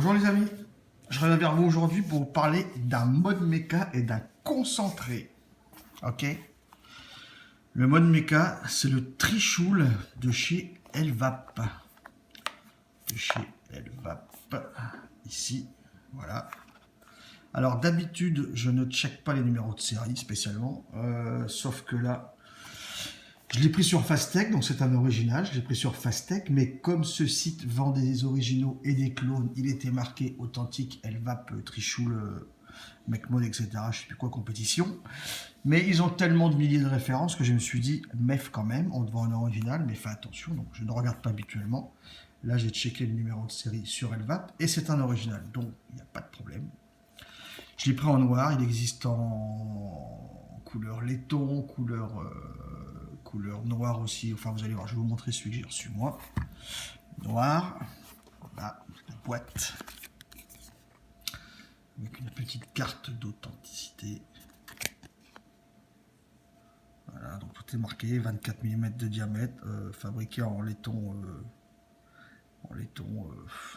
Bonjour les amis, je reviens vers vous aujourd'hui pour vous parler d'un mode méca et d'un concentré. Ok. Le mode méca, c'est le Trichoul de chez Elvap. De chez Elvap. Ici, voilà. Alors d'habitude, je ne check pas les numéros de série spécialement. Sauf que là, je l'ai pris sur Fastech, donc c'est un original. Je l'ai pris sur Fastech, mais comme ce site vend des originaux et des clones, il était marqué authentique Elvap, Trichoul, Mecmode, etc. Je ne sais plus quoi, compétition. Mais ils ont tellement de milliers de références que je me suis dit, mef quand même, on te vend un original, mais fais attention. Donc je ne regarde pas habituellement. Là, j'ai checké le numéro de série sur Elvap et c'est un original, donc il n'y a pas de problème. Je l'ai pris en noir, il existe en couleur laiton, couleur noire aussi. Enfin, vous allez voir, je vais vous montrer celui que j'ai reçu moi. Noir, là, la boîte, avec une petite carte d'authenticité. Voilà, donc tout est marqué, 24 mm de diamètre, fabriqué en laiton,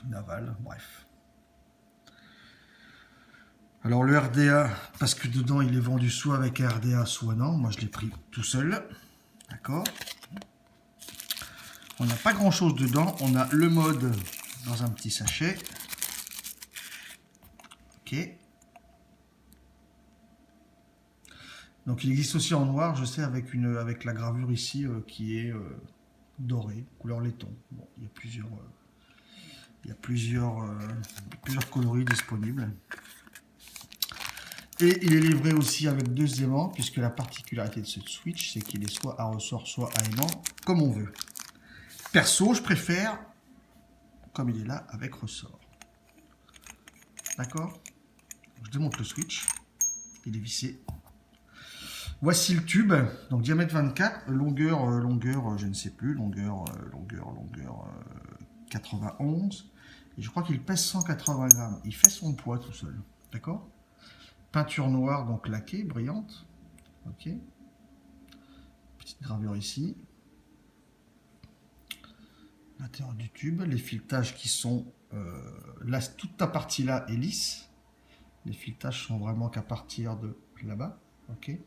naval, bref. Alors le RDA, parce que dedans il est vendu soit avec un RDA, soit non. Moi je l'ai pris tout seul. D'accord. On n'a pas grand chose dedans. On a le mode dans un petit sachet. Ok. Donc il existe aussi en noir, je sais, avec la gravure ici qui est dorée, couleur laiton. Bon, il y a plusieurs coloris disponibles. Et il est livré aussi avec deux aimants, puisque la particularité de ce switch, c'est qu'il est soit à ressort, soit à aimant, comme on veut. Perso, je préfère, comme il est là, avec ressort. D'accord? Je démonte le switch. Il est vissé. Voici le tube. Donc diamètre 24, longueur, je ne sais plus, longueur 91. Et je crois qu'il pèse 180 grammes. Il fait son poids tout seul. D'accord? Peinture noire, donc laquée, brillante. Ok. Petite gravure ici. L'intérieur du tube. Les filetages qui sont... là, toute ta partie là est lisse. Les filetages sont vraiment qu'à partir de là-bas. Ok.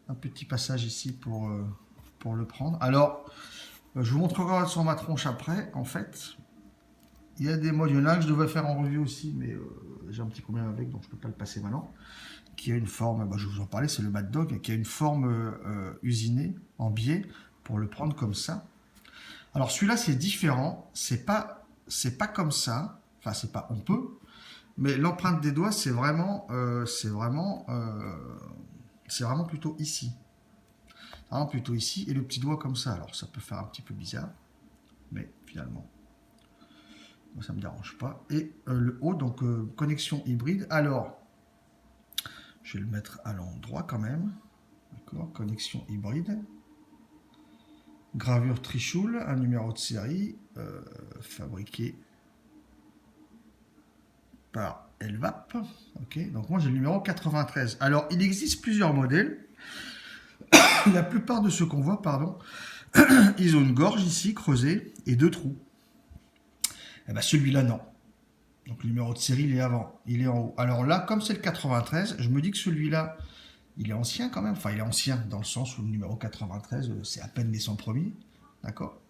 Un petit passage ici pour le prendre. Alors, je vous montrerai sur ma tronche après. En fait, il y a des modes. Il y en a que je devais faire en revue aussi, mais j'ai un petit problème avec, donc je ne peux pas le passer maintenant. Qui a une forme, je vais vous en parler, c'est le Mad Dog, qui a une forme usinée en biais pour le prendre comme ça. Alors celui-là c'est différent, c'est pas comme ça, enfin c'est pas, on peut, mais l'empreinte des doigts c'est vraiment plutôt ici. Vraiment plutôt ici, et le petit doigt comme ça. Alors ça peut faire un petit peu bizarre, mais finalement, moi, ça ne me dérange pas. Et le haut, donc connexion hybride. Alors, je vais le mettre à l'endroit quand même. D'accord, connexion hybride. Gravure Trichoul, un numéro de série, fabriqué par Elvap. Ok, donc moi j'ai le numéro 93. Alors, il existe plusieurs modèles. La plupart de ceux qu'on voit, ils ont une gorge ici creusée et deux trous. Et bien celui-là, non. Donc le numéro de série, il est avant, il est en haut. Alors là, comme c'est le 93, je me dis que celui-là, il est ancien quand même. Enfin, il est ancien dans le sens où le numéro 93, c'est à peine les 100 premiers. D'accord.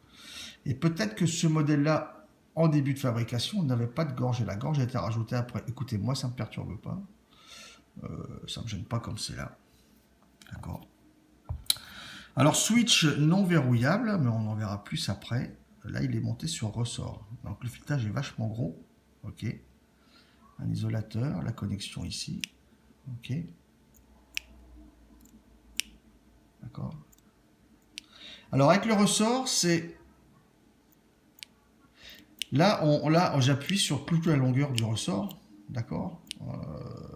Et peut-être que ce modèle-là, en début de fabrication, n'avait pas de gorge. Et la gorge a été rajoutée après. Écoutez, moi, ça ne me perturbe pas. Ça ne me gêne pas comme c'est là. D'accord. Alors, switch non verrouillable, mais on en verra plus après. Là, il est monté sur ressort. Donc, le filetage est vachement gros. Ok. Un isolateur, la connexion ici. Ok. D'accord. Alors, avec le ressort, c'est... Là, j'appuie sur toute la longueur du ressort. D'accord.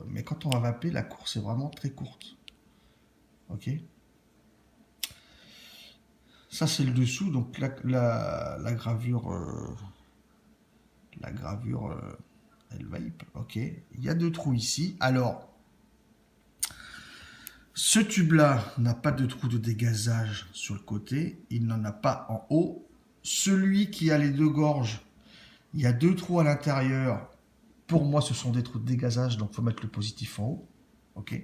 Mais quand on va vaper, la course est vraiment très courte. Ok. Ça, c'est le dessous. Donc, la gravure... elle vape. Ok. Il y a deux trous ici. Alors, ce tube-là n'a pas de trou de dégazage sur le côté. Il n'en a pas en haut. celui qui a les deux gorges, il y a 2 trous à l'intérieur. Pour moi, ce sont des trous de dégazage, donc il faut mettre le positif en haut. Ok.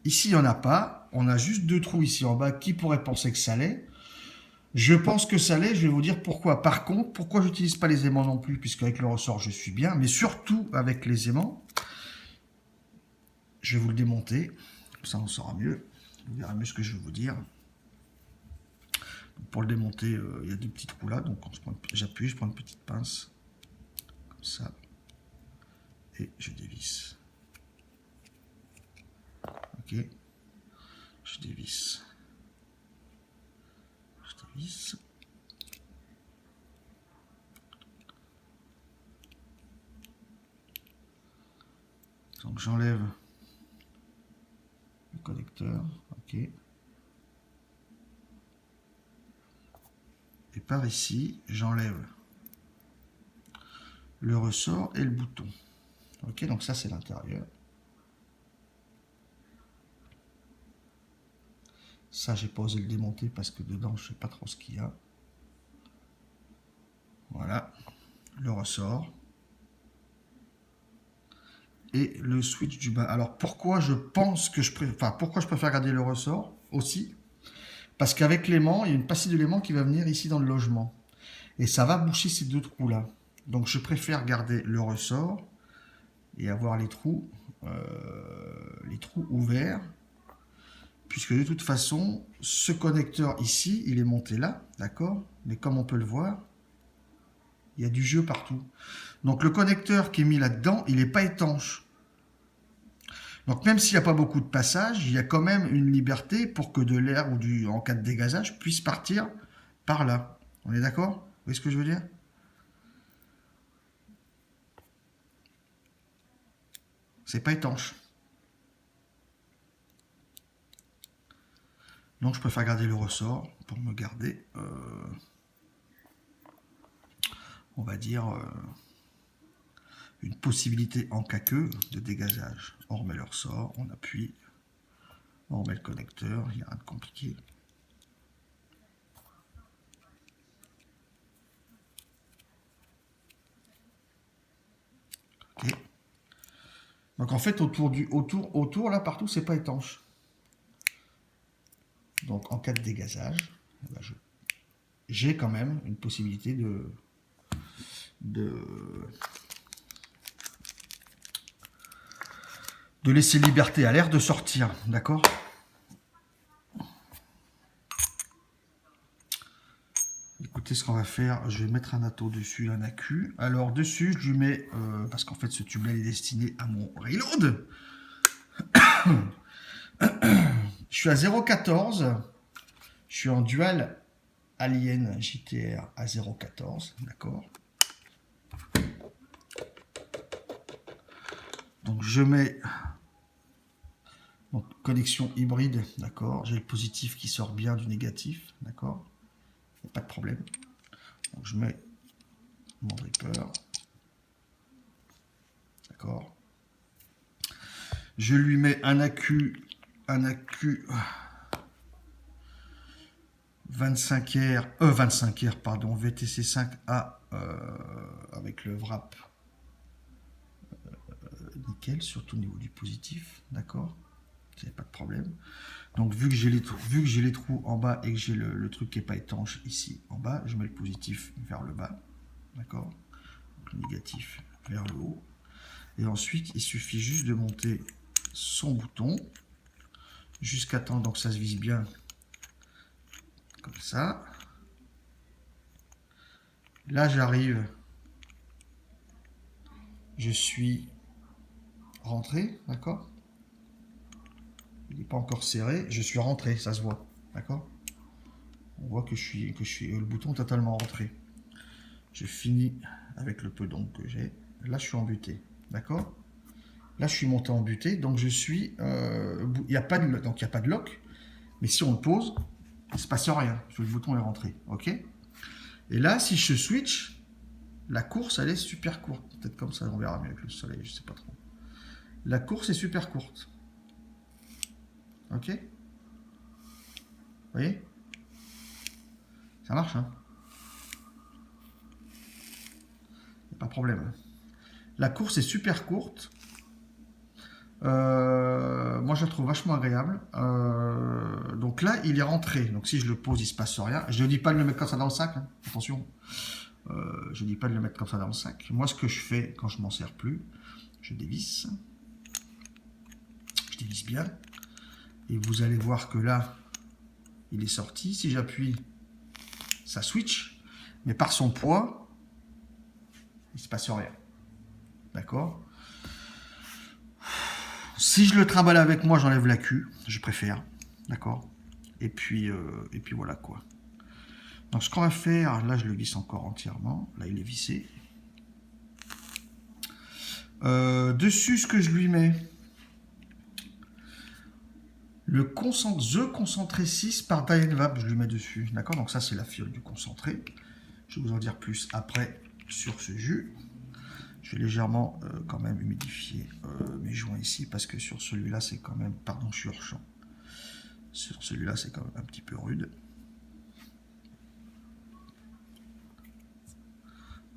Ici, il n'y en a pas. On a juste 2 trous ici en bas. Qui pourrait penser que ça l'est? Je pense que ça l'est. Je vais vous dire pourquoi. Par contre, pourquoi je n'utilise pas les aimants non plus, puisqu'avec le ressort, je suis bien. Mais surtout avec les aimants, je vais vous le démonter. Comme ça, on saura mieux. Vous verrez mieux ce que je vais vous dire. Pour le démonter, il y a 2 petits trous là. Donc, j'appuie, je prends une petite pince. Comme ça. Et je dévisse. Ok. Je dévisse. Je dévisse. Donc j'enlève le connecteur. Ok. Et par ici, j'enlève le ressort et le bouton. Ok, donc ça c'est l'intérieur. Ça, j'ai pas osé le démonter parce que dedans, je sais pas trop ce qu'il y a. Voilà, le ressort. Et le switch du bas. Alors, pourquoi je pense que pourquoi je préfère garder le ressort aussi? Parce qu'avec l'aimant, il y a une passée de l'aimant qui va venir ici dans le logement. Et ça va boucher ces 2 trous-là. Donc, je préfère garder le ressort et avoir les trous ouverts. Puisque de toute façon, ce connecteur ici, il est monté là, d'accord? Mais comme on peut le voir, il y a du jeu partout. Donc le connecteur qui est mis là-dedans, il n'est pas étanche. Donc même s'il n'y a pas beaucoup de passage, il y a quand même une liberté pour que de l'air ou en cas de dégazage puisse partir par là. On est d'accord? Vous voyez ce que je veux dire? C'est pas étanche. Donc je préfère garder le ressort pour me garder, on va dire, une possibilité en cas que de dégazage. On remet le ressort, on appuie, on remet le connecteur, il n'y a rien de compliqué. Ok. Donc en fait autour là partout c'est pas étanche. Donc en cas de dégazage, eh ben, j'ai quand même une possibilité de laisser liberté à l'air de sortir, d'accord? Écoutez ce qu'on va faire, je vais mettre un atto dessus, un accu. Alors dessus je lui mets, parce qu'en fait ce tube là est destiné à mon reload. Je suis à 0,14. Je suis en dual Alien JTR à 0,14. D'accord. Donc je mets donc, connexion hybride. D'accord. J'ai le positif qui sort bien du négatif. D'accord. Il n'y a pas de problème. Donc je mets mon dripper. D'accord. Je lui mets un accu 25R, pardon, VTC5A avec le wrap nickel, surtout au niveau du positif, d'accord, il n'y a pas de problème. Donc vu que j'ai les trous en bas et que j'ai le truc qui n'est pas étanche ici en bas, je mets le positif vers le bas, d'accord, le négatif vers le haut. Et ensuite, il suffit juste de monter son bouton jusqu'à temps donc ça se vise bien comme ça. Là, j'arrive, je suis rentré, d'accord. Il n'est pas encore serré, je suis rentré, ça se voit, d'accord. On voit que je suis le bouton totalement rentré. Je finis avec le peu d'ombre que j'ai. Là, je suis embuté, d'accord. Là, je suis monté en butée, donc je suis, il n'y a pas de lock, mais si on le pose, il ne se passe rien, parce que le bouton est rentré, ok. Et là, si je switch, la course, elle est super courte. Peut-être comme ça, on verra mieux avec le soleil, je sais pas trop. La course est super courte. Ok? Vous voyez? Ça marche, hein? pas de problème. La course est super courte. Moi, je la trouve vachement agréable. Donc là, il est rentré. Donc si je le pose, il se passe rien. Je ne dis pas de le mettre comme ça dans le sac. Hein. Attention. Je ne dis pas de le mettre comme ça dans le sac. Moi, ce que je fais quand je m'en sers plus, je dévisse. Je dévisse bien. Et vous allez voir que là, il est sorti. Si j'appuie, ça switch. Mais par son poids, il ne se passe rien. D'accord? Si je le trimballe avec moi, j'enlève la queue. Je préfère. D'accord? Et puis voilà quoi. Donc ce qu'on va faire, là je le visse encore entièrement. Là il est vissé. Dessus, ce que je lui mets, The concentré 6 par Dyenvap, je lui mets dessus. D'accord? Donc ça c'est la fiole du concentré. Je vais vous en dire plus après sur ce jus. Je vais légèrement quand même humidifier mes joints ici parce que sur celui-là c'est quand même, pardon je suis hors champ. Sur celui-là c'est quand même un petit peu rude.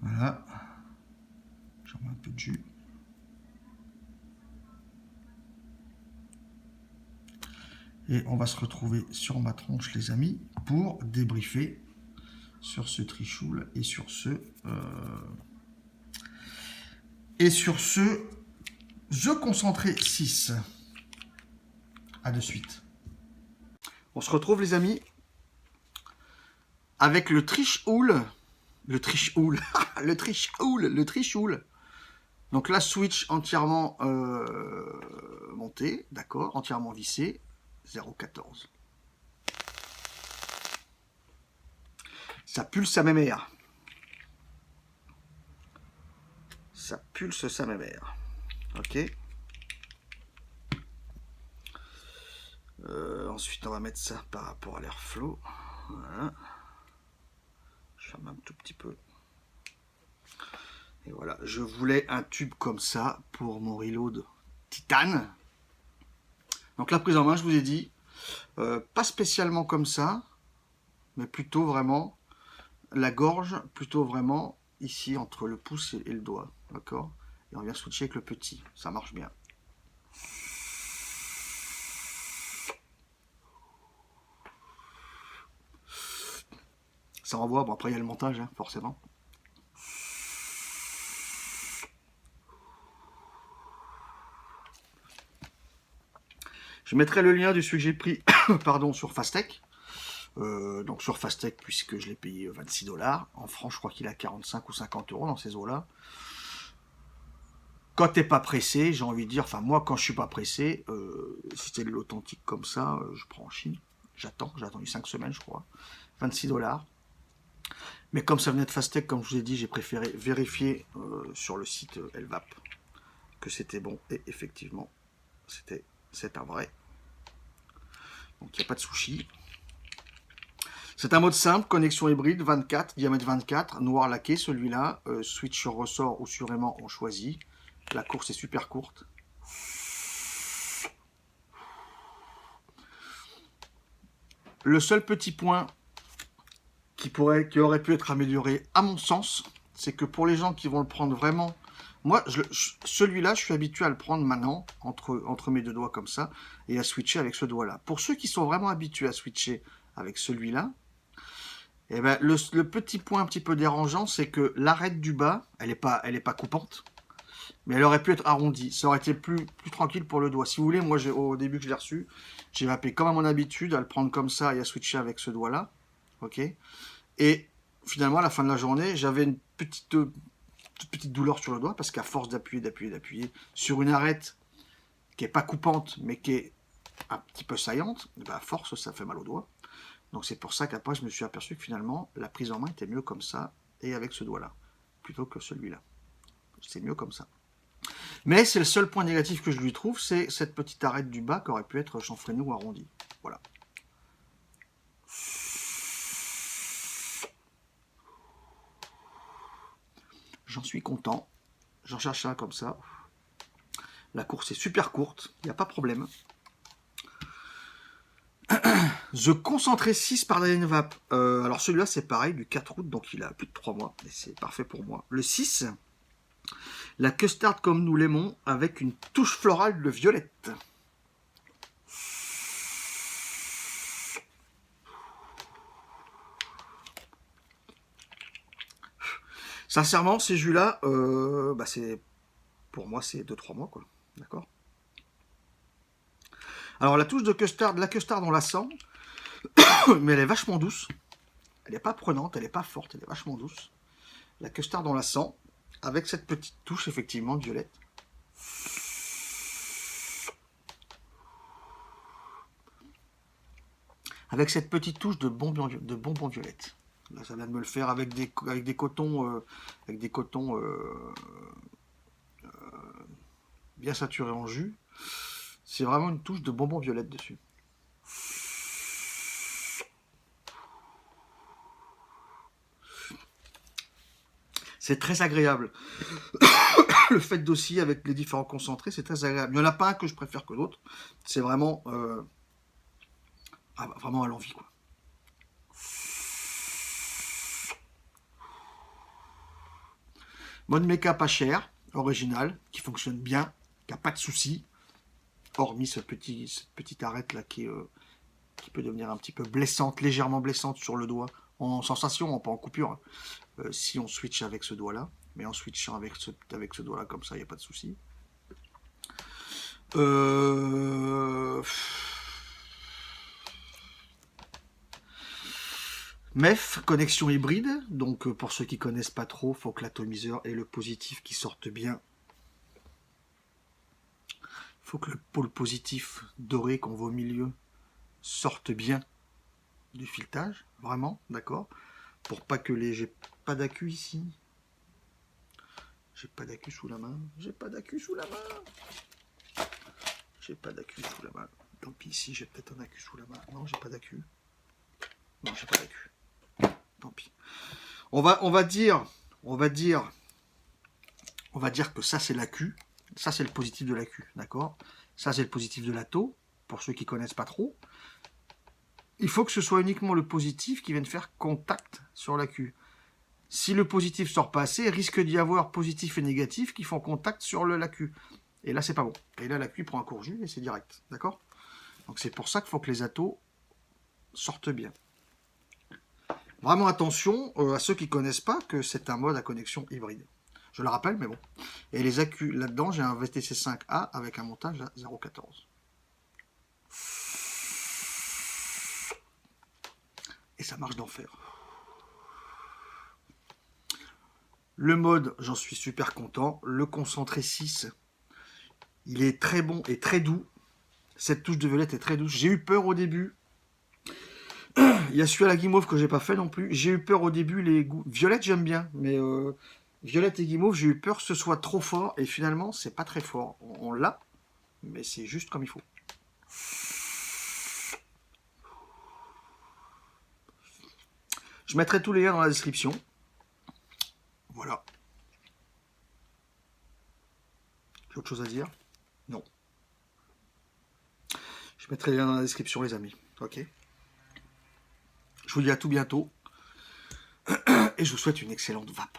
Voilà. J'en mets un peu de jus. Et on va se retrouver sur ma tronche, les amis, pour débriefer sur ce trichoule et sur ce The Concentré 6. À de suite. On se retrouve, les amis, avec le trichoule. Le trichoule. le trichoule. Donc la switch entièrement montée, d'accord, entièrement vissée. 0,14. Ça pulse sa mémère. Ça pulse sa mémère. Ok. Ensuite, on va mettre ça par rapport à l'airflow. Voilà. Je ferme un tout petit peu. Et voilà. Je voulais un tube comme ça pour mon reload titane. Donc la prise en main, je vous ai dit, pas spécialement comme ça, mais plutôt vraiment la gorge, plutôt vraiment ici entre le pouce et le doigt, d'accord? Et on vient switcher avec le petit, ça marche bien. Ça envoie, bon après il y a le montage, hein, forcément. Je mettrai le lien de celui que j'ai pris pardon, sur Fastech. Donc sur Fastech, puisque je l'ai payé 26 $. En France, je crois qu'il a 45 ou 50 € dans ces eaux-là. Quand t'es pas pressé, j'ai envie de dire, enfin moi quand je suis pas pressé, si c'est de l'authentique comme ça, je prends en Chine. J'ai attendu 5 semaines, je crois. 26 $. Mais comme ça venait de Fastech, comme je vous ai dit, j'ai préféré vérifier sur le site Elvap que c'était bon. Et effectivement, c'est un vrai. Donc il n'y a pas de sushi. C'est un mode simple, connexion hybride 24, diamètre 24, noir laqué celui-là, switch sur ressort ou sur aimant on choisit. La course est super courte. Le seul petit point qui aurait pu être amélioré à mon sens, c'est que pour les gens qui vont le prendre vraiment, moi celui-là je suis habitué à le prendre maintenant entre mes deux doigts comme ça et à switcher avec ce doigt-là. Pour ceux qui sont vraiment habitués à switcher avec celui-là, eh ben, le petit point un petit peu dérangeant, c'est que l'arête du bas, elle est pas coupante, mais elle aurait pu être arrondie. Ça aurait été plus tranquille pour le doigt. Si vous voulez, moi, au début que je l'ai reçu, j'ai vappé comme à mon habitude, à le prendre comme ça et à switcher avec ce doigt-là. Ok. Et finalement, à la fin de la journée, j'avais une petite douleur sur le doigt, parce qu'à force d'appuyer sur une arête qui n'est pas coupante, mais qui est un petit peu saillante, ben à force, ça fait mal au doigt. Donc c'est pour ça qu'après je me suis aperçu que finalement la prise en main était mieux comme ça et avec ce doigt là plutôt que celui-là. C'est mieux comme ça. Mais c'est le seul point négatif que je lui trouve, c'est cette petite arête du bas qui aurait pu être chanfreinée ou arrondie. Voilà. J'en suis content. J'en cherche un comme ça. La course est super courte, il n'y a pas de problème. The Concentré 6 par Dyenvap. Alors celui-là c'est pareil, du 4 août, donc il a plus de 3 mois, et c'est parfait pour moi. Le 6, La custard comme nous l'aimons, avec une touche florale de violette. Sincèrement, ces jus-là, pour moi, c'est 2-3 mois, quoi. D'accord. Alors, la touche de custard, on la sent, mais elle est vachement douce. Elle n'est pas prenante, elle n'est pas forte, elle est vachement douce. La custard, on la sent, avec cette petite touche, effectivement, de violette. Avec cette petite touche de bonbon violette. Là, ça vient de me le faire avec des cotons, bien saturés en jus. C'est vraiment une touche de bonbon violette dessus. C'est très agréable. Le fait d'aussi avec les différents concentrés, c'est très agréable. Il n'y en a pas un que je préfère que l'autre. C'est vraiment, vraiment à l'envie, quoi. Mode méca pas cher, original, qui fonctionne bien, qui n'a pas de soucis, hormis cette petite arête là qui peut devenir un petit peu blessante, légèrement blessante sur le doigt, en sensation, pas en coupure, si on switch avec ce doigt là, mais en switchant avec ce doigt là comme ça, il n'y a pas de souci. MEF, connexion hybride, donc pour ceux qui connaissent pas trop, faut que l'atomiseur et le positif qui sortent bien. Faut que le pôle positif doré qu'on voit au milieu sorte bien du filetage, vraiment, d'accord. Pour pas que les... J'ai pas d'accu ici. J'ai pas d'accu sous la main. J'ai pas d'accu sous la main. J'ai pas d'accu sous la main. Tant pis, ici j'ai peut-être un accu sous la main. Non, j'ai pas d'accu. Non, j'ai pas d'accu. Tant pis. On va dire que ça c'est l'accu. Ça c'est le positif de l'accu, d'accord. Ça c'est le positif de l'atto, pour ceux qui connaissent pas trop. Il faut que ce soit uniquement le positif qui vienne faire contact sur l'accu. Si le positif sort pas assez, risque d'y avoir positif et négatif qui font contact sur l'accu. Et là, c'est pas bon. Et là, l'accu prend un court jus et c'est direct. D'accord. Donc c'est pour ça qu'il faut que les attos sortent bien. Vraiment attention à ceux qui connaissent pas que c'est un mode à connexion hybride. Je le rappelle, mais bon. Et les accus, là-dedans, j'ai un VTC5A avec un montage à 0,14. Et ça marche d'enfer. Le mode, j'en suis super content. Le concentré 6, il est très bon et très doux. Cette touche de violette est très douce. J'ai eu peur au début. Il y a celui à la guimauve que j'ai pas fait non plus. J'ai eu peur au début, les goûts. Violette, j'aime bien, mais violette et guimauve, j'ai eu peur que ce soit trop fort. Et finalement, c'est pas très fort. On l'a, mais c'est juste comme il faut. Je mettrai tous les liens dans la description. Voilà. J'ai autre chose à dire? Non. Je mettrai les liens dans la description, les amis. Ok. Je vous dis à tout bientôt. Et je vous souhaite une excellente vape.